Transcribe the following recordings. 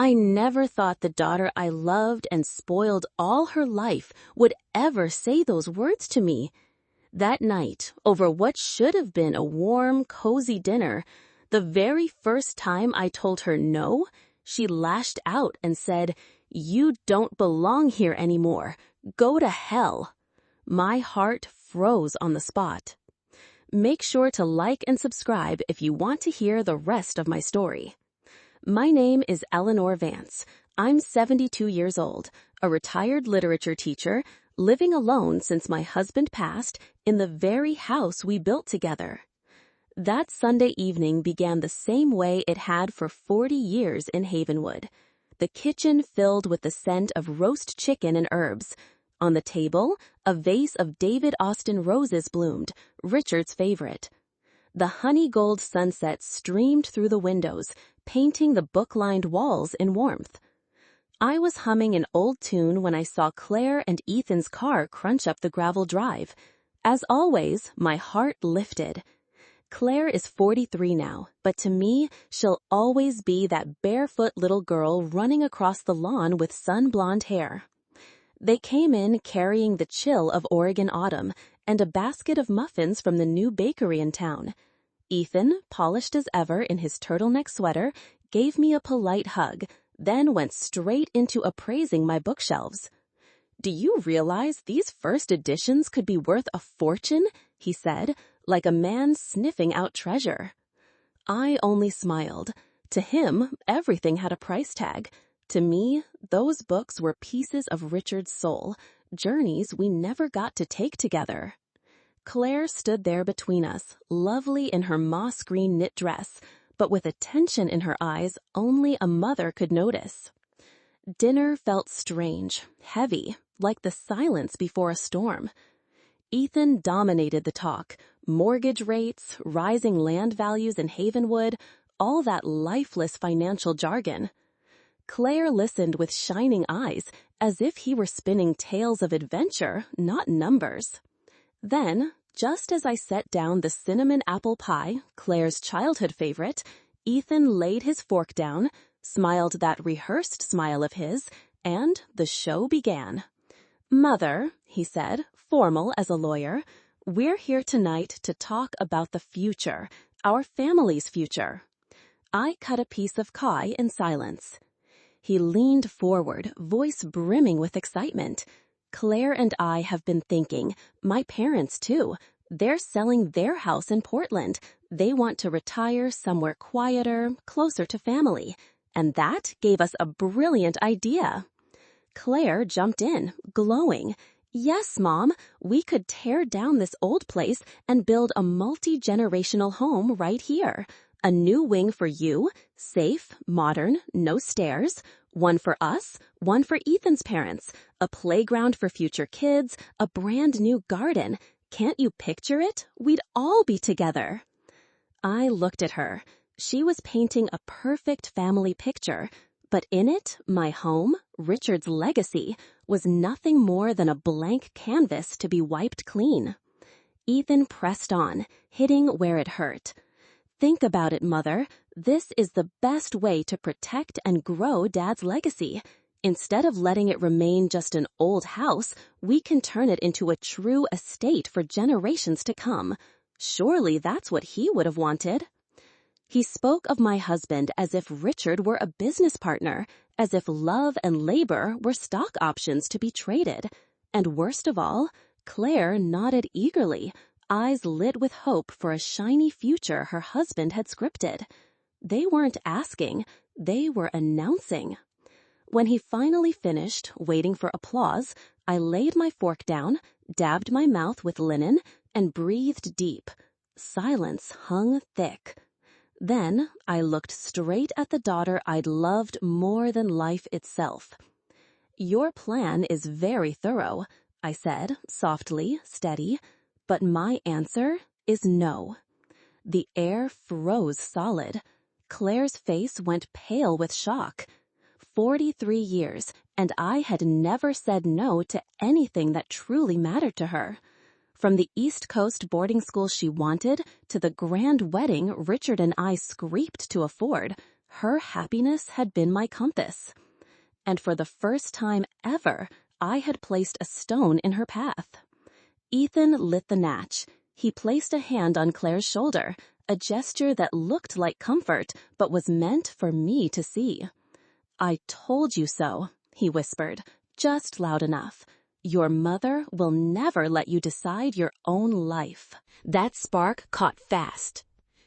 I never thought the daughter I loved and spoiled all her life would ever say those words to me. That night, over what should have been a warm, cozy dinner, the very first time I told her no, she lashed out and said, "You don't belong here anymore. Go to hell." My heart froze on the spot. Make sure to like and subscribe if you want to hear the rest of my story. My name is Eleanor Vance. I'm 72 years old, a retired literature teacher, living alone since my husband passed in the very house we built together. That Sunday evening began the same way it had for 40 years in Havenwood. The kitchen filled with the scent of roast chicken and herbs. On the table, a vase of David Austin roses bloomed, Richard's favorite. The honey gold sunset streamed through the windows, painting the book-lined walls in warmth. I was humming an old tune when I saw Claire and Ethan's car crunch up the gravel drive. As always, my heart lifted. Claire is 43 now, but to me, she'll always be that barefoot little girl running across the lawn with sun-blonde hair. They came in carrying the chill of Oregon autumn and a basket of muffins from the new bakery in town. Ethan, polished as ever in his turtleneck sweater, gave me a polite hug, then went straight into appraising my bookshelves. "Do you realize these first editions could be worth a fortune?" he said, like a man sniffing out treasure. I only smiled. To him, everything had a price tag. To me, those books were pieces of Richard's soul, journeys we never got to take together. Claire stood there between us, lovely in her moss-green knit dress, but with a tension in her eyes only a mother could notice. Dinner felt strange, heavy, like the silence before a storm. Ethan dominated the talk. Mortgage rates, rising land values in Havenwood, all that lifeless financial jargon. Claire listened with shining eyes, as if he were spinning tales of adventure, not numbers. Then, just as I set down the cinnamon apple pie, Claire's childhood favorite, Ethan laid his fork down, smiled that rehearsed smile of his, and the show began. "Mother," he said, formal as a lawyer, "we're here tonight to talk about the future, our family's future." I cut a piece of pie in silence. He leaned forward, voice brimming with excitement. "Claire and I have been thinking, my parents too. They're selling their house in Portland. They want to retire somewhere quieter, closer to family. And that gave us a brilliant idea." Claire jumped in, glowing. "Yes, Mom, we could tear down this old place and build a multi-generational home right here. A new wing for you, safe, modern, no stairs. One for us, one for Ethan's parents. A playground for future kids, a brand new garden. Can't you picture it? We'd all be together." I looked at her. She was painting a perfect family picture. But in it, my home, Richard's legacy, was nothing more than a blank canvas to be wiped clean. Ethan pressed on, hitting where it hurt. "Think about it, Mother. This is the best way to protect and grow Dad's legacy. Instead of letting it remain just an old house, we can turn it into a true estate for generations to come. Surely that's what he would have wanted." He spoke of my husband as if Richard were a business partner, as if love and labor were stock options to be traded. And worst of all, Claire nodded eagerly, eyes lit with hope for a shiny future her husband had scripted. They weren't asking, they were announcing. When he finally finished, waiting for applause, I laid my fork down, dabbed my mouth with linen, and breathed deep. Silence hung thick. Then I looked straight at the daughter I'd loved more than life itself. "Your plan is very thorough," I said, softly, steady, "but my answer is no." The air froze solid. Claire's face went pale with shock. 43 years, and I had never said no to anything that truly mattered to her. From the East Coast boarding school she wanted to the grand wedding Richard and I scraped to afford, Her happiness had been my compass. And for the first time ever, I had placed a stone in her path. Ethan lit the match. He placed a hand on Claire's shoulder, a gesture that looked like comfort, but was meant for me to see. "I told you so," he whispered, just loud enough. "Your mother will never let you decide your own life." That spark caught fast.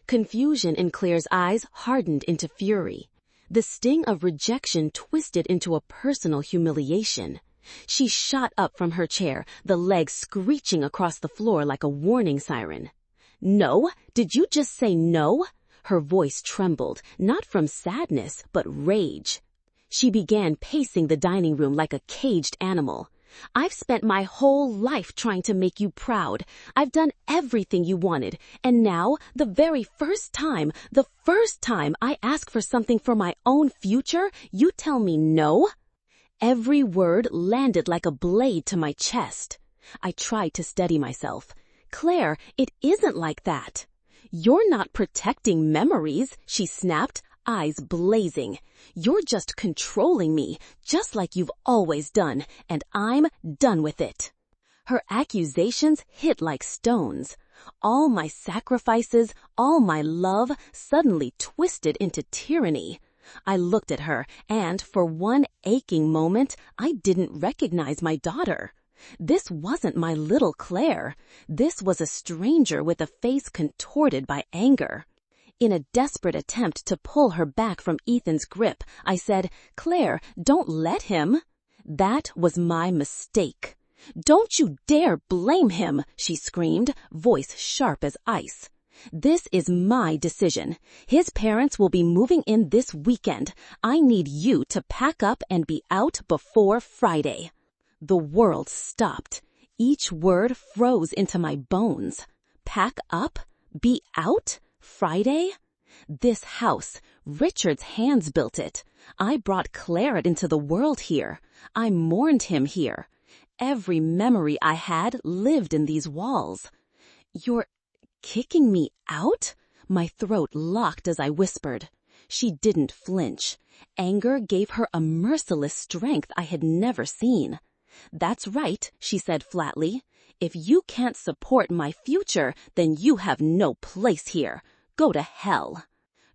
Confusion in Claire's eyes hardened into fury. The sting of rejection twisted into a personal humiliation. She shot up from her chair, the legs screeching across the floor like a warning siren. "No? Did you just say no?" Her voice trembled, not from sadness, but rage. She began pacing the dining room like a caged animal. "I've spent my whole life trying to make you proud. I've done everything you wanted, and now, the first time I ask for something for my own future, you tell me no?" Every word landed like a blade to my chest. I tried to steady myself. "Claire, it isn't like that." "You're not protecting memories," she snapped, eyes blazing. "You're just controlling me, just like you've always done, and I'm done with it." Her accusations hit like stones. All my sacrifices, all my love, suddenly twisted into tyranny. I looked at her, and for one aching moment, I didn't recognize my daughter. This wasn't my little Claire. This was a stranger with a face contorted by anger. In a desperate attempt to pull her back from Ethan's grip, I said, "Claire, don't let him." That was my mistake. "Don't you dare blame him," she screamed, voice sharp as ice. "This is my decision. His parents will be moving in this weekend. I need you to pack up and be out before Friday." The world stopped. Each word froze into my bones. Pack up? Be out? Friday? This house, Richard's hands built it. I brought Claire into the world here. I mourned him here. Every memory I had lived in these walls. "You're kicking me out?" My throat locked as I whispered. She didn't flinch. Anger gave her a merciless strength I had never seen. "That's right," she said flatly. "If you can't support my future, then you have no place here. Go to hell."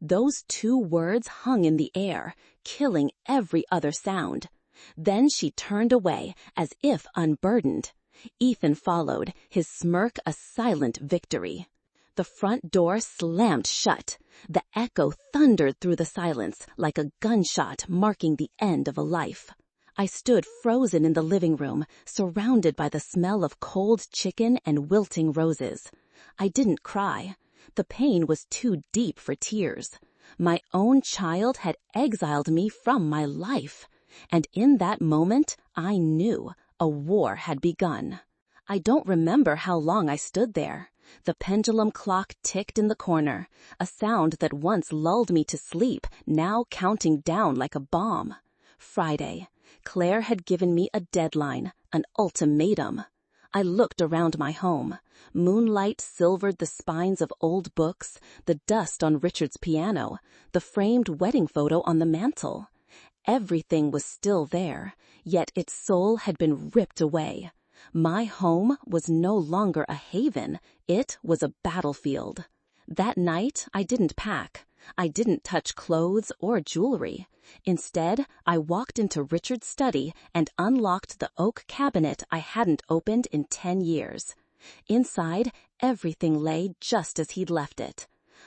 Those two words hung in the air, killing every other sound. Then she turned away, as if unburdened. Ethan followed, his smirk a silent victory. The front door slammed shut. The echo thundered through the silence, like a gunshot marking the end of a life. I stood frozen in the living room, surrounded by the smell of cold chicken and wilting roses. I didn't cry. The pain was too deep for tears. My own child had exiled me from my life. And in that moment, I knew a war had begun. I don't remember how long I stood there. The pendulum clock ticked in the corner, a sound that once lulled me to sleep, now counting down like a bomb. Friday. Claire had given me a deadline, an ultimatum. I looked around my home. Moonlight silvered the spines of old books, the dust on Richard's piano, the framed wedding photo on the mantel. Everything was still there, yet its soul had been ripped away. My home was no longer a haven, it was a battlefield. That night, I didn't pack. I didn't touch clothes or jewelry. Instead, I walked into Richard's study and unlocked the oak cabinet I hadn't opened in 10 years. Inside, everything lay just as he'd left it.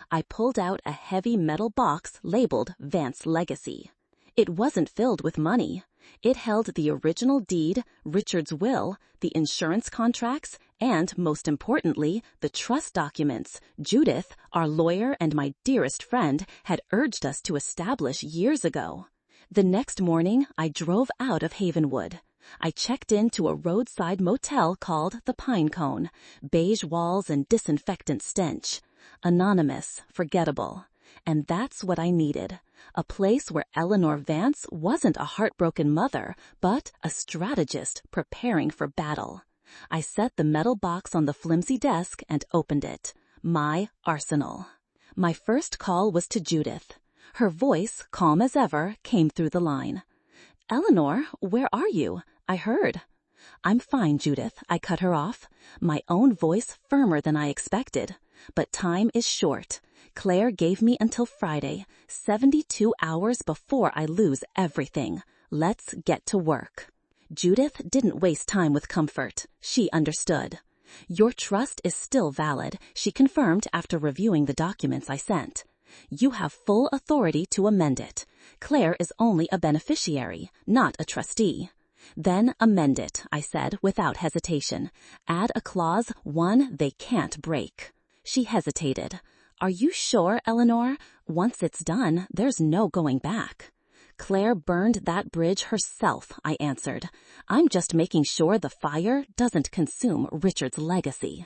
I pulled out a heavy metal box labeled Vance Legacy. It wasn't filled with money. It held the original deed, Richard's will, the insurance contracts, and, most importantly, the trust documents Judith, our lawyer and my dearest friend, had urged us to establish years ago. The next morning, I drove out of Havenwood. I checked into a roadside motel called the Pine Cone, beige walls and disinfectant stench. Anonymous, forgettable. And that's what I needed. A place where Eleanor Vance wasn't a heartbroken mother, but a strategist preparing for battle. I set the metal box on the flimsy desk and opened it. My arsenal. My first call was to Judith. Her voice, calm as ever, came through the line. "Eleanor, where are you? I heard." "I'm fine, Judith," I cut her off, my own voice firmer than I expected. But time is short. Claire gave me until Friday, 72 hours before I lose everything. Let's get to work. Judith didn't waste time with comfort. She understood. "Your trust is still valid," she confirmed after reviewing the documents I sent. "You have full authority to amend it. Claire is only a beneficiary, not a trustee." "Then amend it," I said without hesitation. "Add a clause, one they can't break." She hesitated. "Are you sure, Eleanor? Once it's done, there's no going back." "Claire burned that bridge herself," I answered. "I'm just making sure the fire doesn't consume Richard's legacy."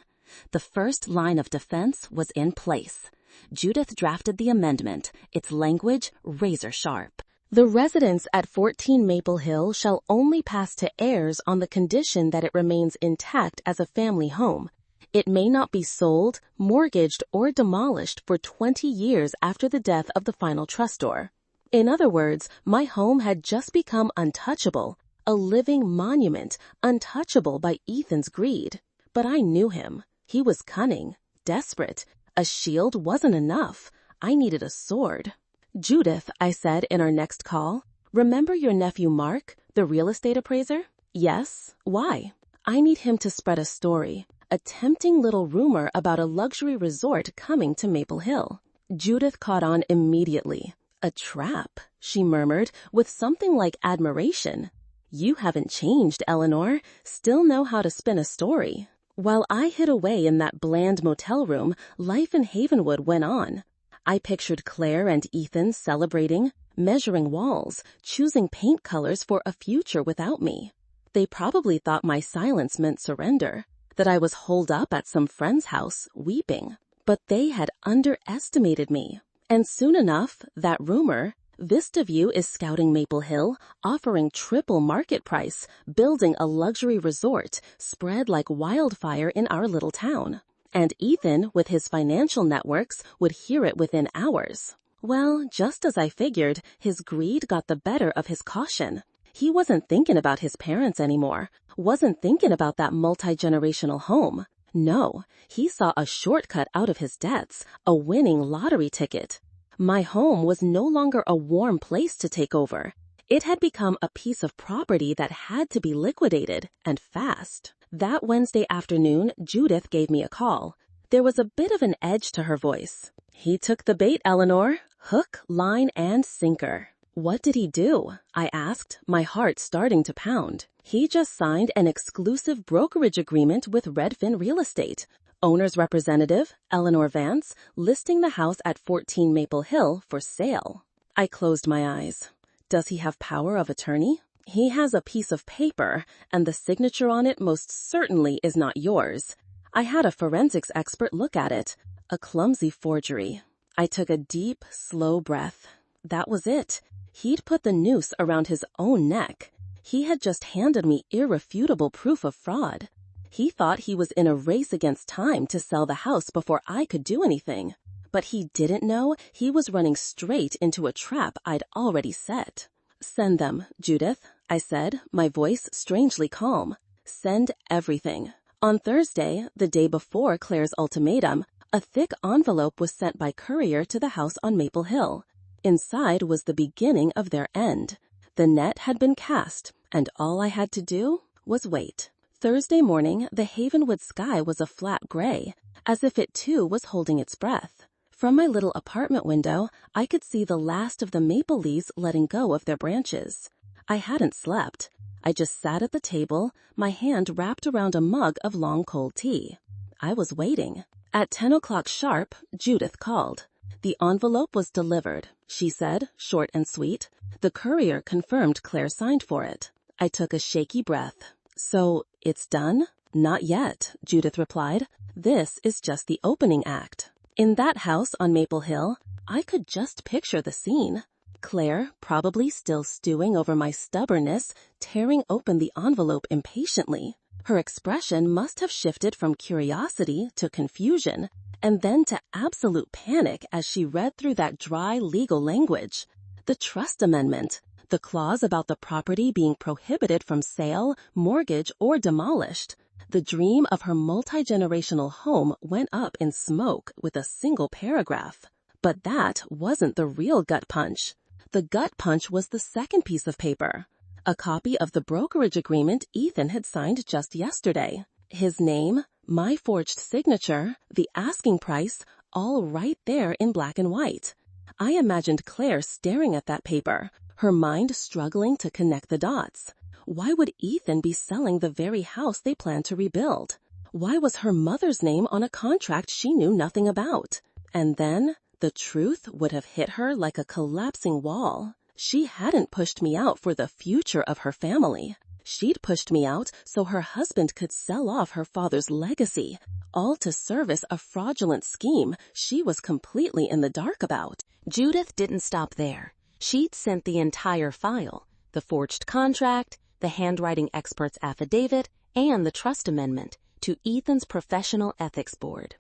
The first line of defense was in place. Judith drafted the amendment, its language razor sharp. "The residence at 14 Maple Hill shall only pass to heirs on the condition that it remains intact as a family home. It may not be sold, mortgaged, or demolished for 20 years after the death of the final trustor." In other words, my home had just become untouchable, a living monument, untouchable by Ethan's greed. But I knew him. He was cunning, desperate. A shield wasn't enough. I needed a sword. "Judith," I said in our next call, "remember your nephew Mark, the real estate appraiser?" "Yes. Why?" "I need him to spread a story, a tempting little rumor about a luxury resort coming to Maple Hill." Judith caught on immediately. "A trap," she murmured with something like admiration. "You haven't changed, Eleanor. Still know how to spin a story." While I hid away in that bland motel room, life in Havenwood went on. I pictured Claire and Ethan celebrating, measuring walls, choosing paint colors for a future without me. They probably thought my silence meant surrender, that I was holed up at some friend's house, weeping. But they had underestimated me. And soon enough, that rumor, Vista View is scouting Maple Hill, offering triple market price, building a luxury resort, spread like wildfire in our little town. And Ethan, with his financial networks, would hear it within hours. Well, just as I figured, his greed got the better of his caution. He wasn't thinking about his parents anymore, wasn't thinking about that multi-generational home. No, he saw a shortcut out of his debts, a winning lottery ticket. My home was no longer a warm place to take over. It had become a piece of property that had to be liquidated, and fast. That Wednesday afternoon, Judith gave me a call. There was a bit of an edge to her voice. "He took the bait, Eleanor. Hook, line, and sinker." "What did he do?" I asked, my heart starting to pound. "He just signed an exclusive brokerage agreement with Redfin Real Estate. Owner's representative, Eleanor Vance, listing the house at 14 Maple Hill for sale." I closed my eyes. "Does he have power of attorney?" "He has a piece of paper, and the signature on it most certainly is not yours. I had a forensics expert look at it. A clumsy forgery." I took a deep, slow breath. That was it. He'd put the noose around his own neck. He had just handed me irrefutable proof of fraud. He thought he was in a race against time to sell the house before I could do anything. But he didn't know he was running straight into a trap I'd already set. "Send them, Judith," I said, my voice strangely calm. "Send everything." On Thursday, the day before Claire's ultimatum, a thick envelope was sent by courier to the house on Maple Hill. Inside was the beginning of their end. The net had been cast, and all I had to do was wait. Thursday morning, the Havenwood sky was a flat gray, as if it too was holding its breath. From my little apartment window, I could see the last of the maple leaves letting go of their branches. I hadn't slept. I just sat at the table, my hand wrapped around a mug of long cold tea. I was waiting. At 10 o'clock sharp, Judith called. The envelope was delivered, she said, short and sweet. The courier confirmed Claire signed for it. I took a shaky breath. "So, it's done?" "Not yet," Judith replied. "This is just the opening act." In that house on Maple Hill, I could just picture the scene. Claire, probably still stewing over my stubbornness, tearing open the envelope impatiently. Her expression must have shifted from curiosity to confusion, and then to absolute panic as she read through that dry legal language. The trust amendment, the clause about the property being prohibited from sale, mortgage, or demolished. The dream of her multi-generational home went up in smoke with a single paragraph. But that wasn't the real gut punch. The gut punch was the second piece of paper, a copy of the brokerage agreement Ethan had signed just yesterday. His name, my forged signature, the asking price, all right there in black and white. I imagined Claire staring at that paper, her mind struggling to connect the dots. Why would Ethan be selling the very house they planned to rebuild? Why was her mother's name on a contract she knew nothing about? And then the truth would have hit her like a collapsing wall. She hadn't pushed me out for the future of her family. She'd pushed me out so her husband could sell off her father's legacy, all to service a fraudulent scheme she was completely in the dark about. Judith didn't stop there. She'd sent the entire file, the forged contract, the handwriting expert's affidavit, and the trust amendment, to Ethan's professional ethics board.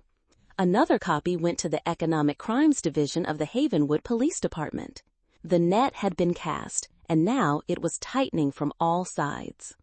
Another copy went to the Economic Crimes Division of the Havenwood Police Department. The net had been cast, and now it was tightening from all sides.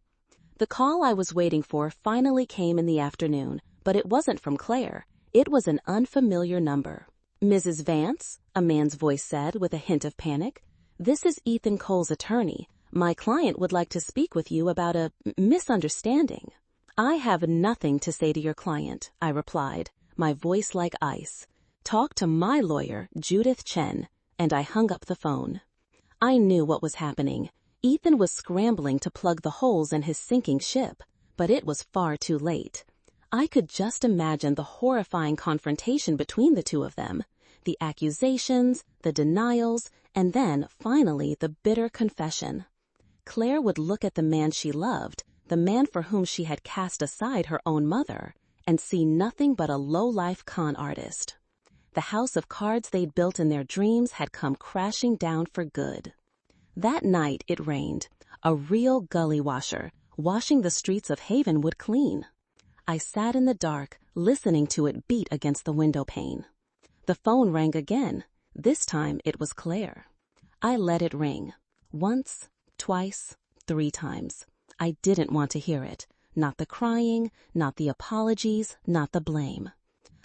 The call I was waiting for finally came in the afternoon, but it wasn't from Claire. It was an unfamiliar number. "Mrs. Vance," a man's voice said with a hint of panic. "This is Ethan Cole's attorney. My client would like to speak with you about a misunderstanding." "I have nothing to say to your client," I replied, my voice like ice. "Talk to my lawyer, Judith Chen," and I hung up the phone. I knew what was happening. Ethan was scrambling to plug the holes in his sinking ship, but it was far too late. I could just imagine the horrifying confrontation between the two of them, the accusations, the denials, and then, finally, the bitter confession. Claire would look at the man she loved, the man for whom she had cast aside her own mother, and see nothing but a low-life con artist. The house of cards they'd built in their dreams had come crashing down for good. That night it rained, a real gully washer, washing the streets of Havenwood clean. I sat in the dark, listening to it beat against the window pane. The phone rang again. This time it was Claire. I let it ring. Once, twice, 3 times. I didn't want to hear it. Not the crying, not the apologies, not the blame.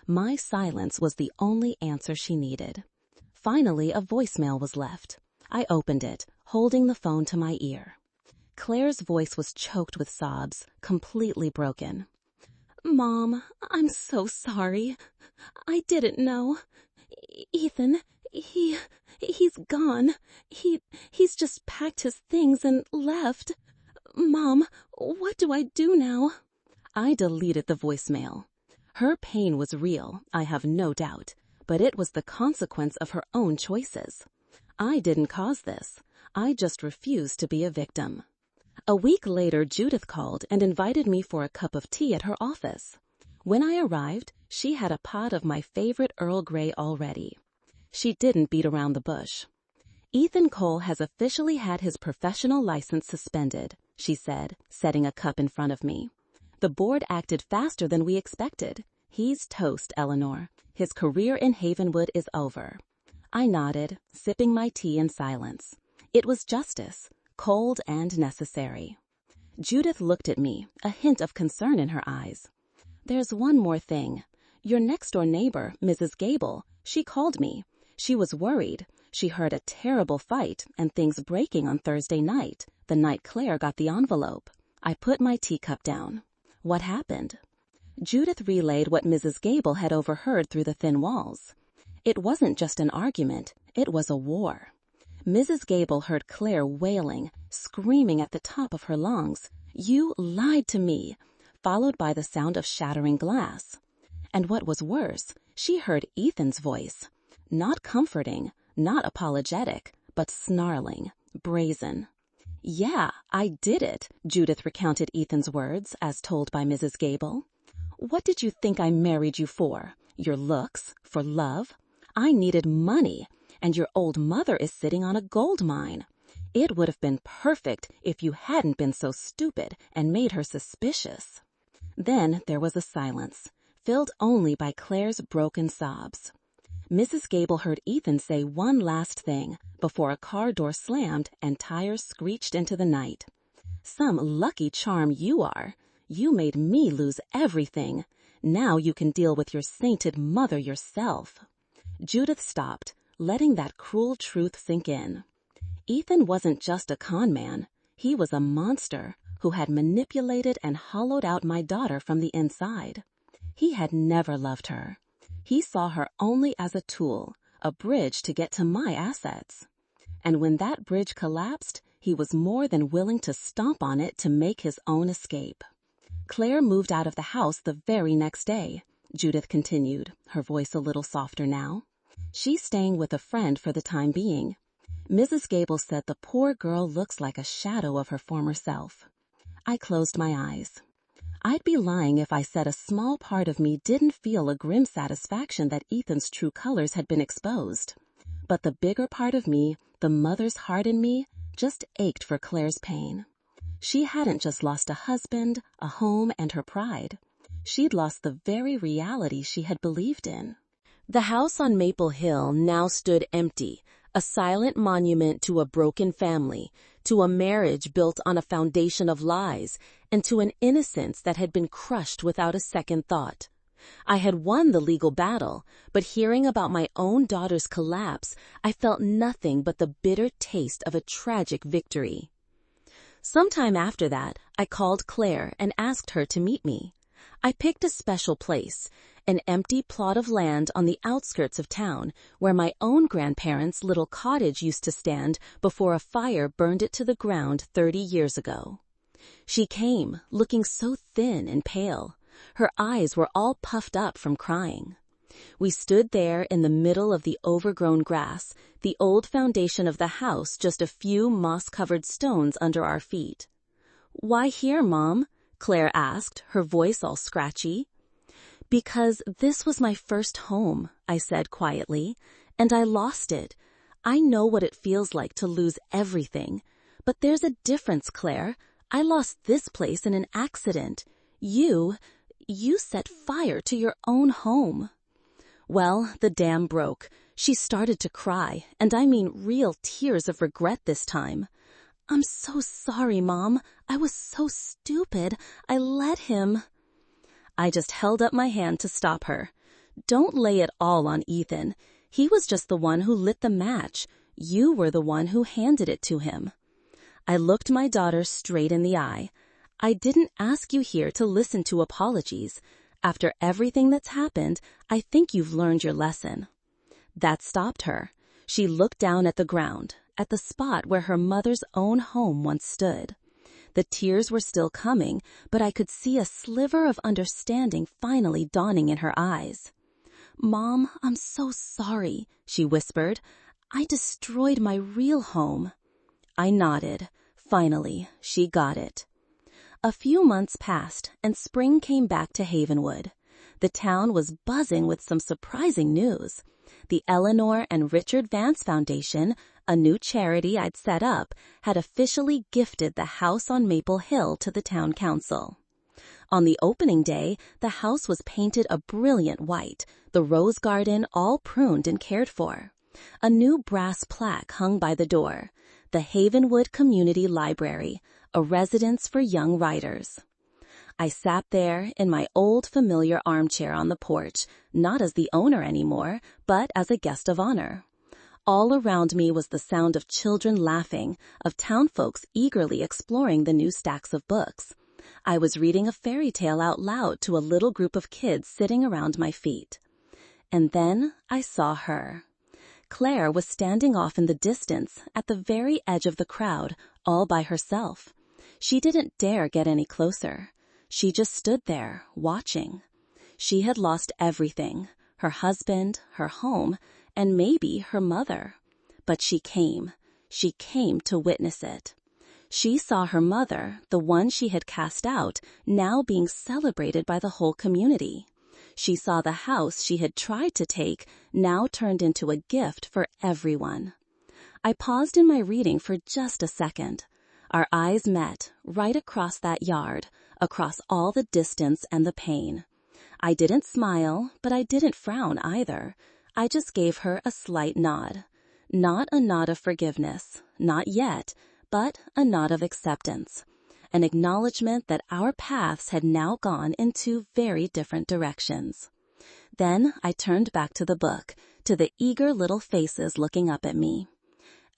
My silence was the only answer she needed. Finally, a voicemail was left. I opened it, holding the phone to my ear. Claire's voice was choked with sobs, completely broken. "Mom, I'm so sorry. I didn't know. Ethan, he's gone. He's just packed his things and left. Mom, what do I do now?" I deleted the voicemail. Her pain was real, I have no doubt, but it was the consequence of her own choices. I didn't cause this. I just refused to be a victim. A week later, Judith called and invited me for a cup of tea at her office. When I arrived, she had a pot of my favorite Earl Grey already. She didn't beat around the bush. "Ethan Cole has officially had his professional license suspended," she said, setting a cup in front of me. "The board acted faster than we expected. He's toast, Eleanor. His career in Havenwood is over." I nodded, sipping my tea in silence. It was justice, cold and necessary. Judith looked at me, a hint of concern in her eyes. "There's one more thing. Your next-door neighbor, Mrs. Gable, she called me. She was worried. She heard a terrible fight and things breaking on Thursday night, the night Claire got the envelope." I put my teacup down. "What happened?" Judith relayed what Mrs. Gable had overheard through the thin walls. It wasn't just an argument, it was a war. Mrs. Gable heard Claire wailing, screaming at the top of her lungs, "You lied to me," followed by the sound of shattering glass. And what was worse, she heard Ethan's voice. Not comforting, not apologetic, but snarling, brazen. "Yeah, I did it," Judith recounted Ethan's words, as told by Mrs. Gable. "What did you think I married you for? Your looks? For love? I needed money, and your old mother is sitting on a gold mine. It would have been perfect if you hadn't been so stupid and made her suspicious." Then there was a silence, filled only by Claire's broken sobs. Mrs. Gable heard Ethan say one last thing before a car door slammed and tires screeched into the night. "Some lucky charm you are. You made me lose everything. Now you can deal with your sainted mother yourself." Judith stopped, letting that cruel truth sink in. Ethan wasn't just a con man. He was a monster who had manipulated and hollowed out my daughter from the inside. He had never loved her. He saw her only as a tool, a bridge to get to my assets. And when that bridge collapsed, he was more than willing to stomp on it to make his own escape. Claire moved out of the house the very next day, Judith continued, her voice a little softer now. She's staying with a friend for the time being. Mrs. Gable said the poor girl looks like a shadow of her former self. I closed my eyes. I'd be lying if I said a small part of me didn't feel a grim satisfaction that Ethan's true colors had been exposed. But the bigger part of me, the mother's heart in me, just ached for Claire's pain. She hadn't just lost a husband, a home, and her pride. She'd lost the very reality she had believed in. The house on Maple Hill now stood empty, a silent monument to a broken family, to a marriage built on a foundation of lies, and to an innocence that had been crushed without a second thought. I had won the legal battle, but hearing about my own daughter's collapse, I felt nothing but the bitter taste of a tragic victory. Sometime after that, I called Claire and asked her to meet me. I picked a special place, an empty plot of land on the outskirts of town, where my own grandparents' little cottage used to stand before a fire burned it to the ground 30 years ago. She came, looking so thin and pale. Her eyes were all puffed up from crying. We stood there in the middle of the overgrown grass, the old foundation of the house just a few moss-covered stones under our feet. "Why here, Mom?" Claire asked, her voice all scratchy. "Because this was my first home," I said quietly, "and I lost it. I know what it feels like to lose everything. But there's a difference, Claire. I lost this place in an accident. You set fire to your own home." Well, the dam broke. She started to cry, and I mean real tears of regret this time. "I'm so sorry, Mom. I was so stupid. I let him." I just held up my hand to stop her. "Don't lay it all on Ethan. He was just the one who lit the match. You were the one who handed it to him." I looked my daughter straight in the eye. "I didn't ask you here to listen to apologies. After everything that's happened, I think you've learned your lesson." That stopped her. She looked down at the ground, at the spot where her mother's own home once stood. The tears were still coming, but I could see a sliver of understanding finally dawning in her eyes. "Mom, I'm so sorry," she whispered. "I destroyed my real home." I nodded. Finally, she got it. A few months passed, and spring came back to Havenwood. The town was buzzing with some surprising news. The Eleanor and Richard Vance Foundation, a new charity I'd set up, had officially gifted the house on Maple Hill to the town council. On the opening day, the house was painted a brilliant white, the rose garden all pruned and cared for. A new brass plaque hung by the door. The Havenwood Community Library, a residence for young writers. I sat there in my old familiar armchair on the porch, not as the owner anymore, but as a guest of honor. All around me was the sound of children laughing, of townfolks eagerly exploring the new stacks of books. I was reading a fairy tale out loud to a little group of kids sitting around my feet. And then I saw her. Claire was standing off in the distance, at the very edge of the crowd, all by herself. She didn't dare get any closer. She just stood there, watching. She had lost everything, her husband, her home, and maybe her mother. But she came to witness it. She saw her mother, the one she had cast out, now being celebrated by the whole community. She saw the house she had tried to take, now turned into a gift for everyone. I paused in my reading for just a second. Our eyes met, right across that yard, across all the distance and the pain. I didn't smile, but I didn't frown either. I just gave her a slight nod. Not a nod of forgiveness, not yet, but a nod of acceptance. An acknowledgement that our paths had now gone in two very different directions. Then I turned back to the book, to the eager little faces looking up at me.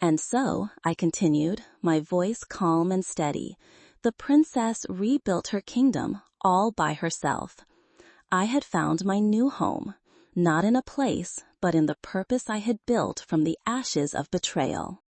And so, I continued, my voice calm and steady, the princess rebuilt her kingdom all by herself. I had found my new home, not in a place, but in the purpose I had built from the ashes of betrayal.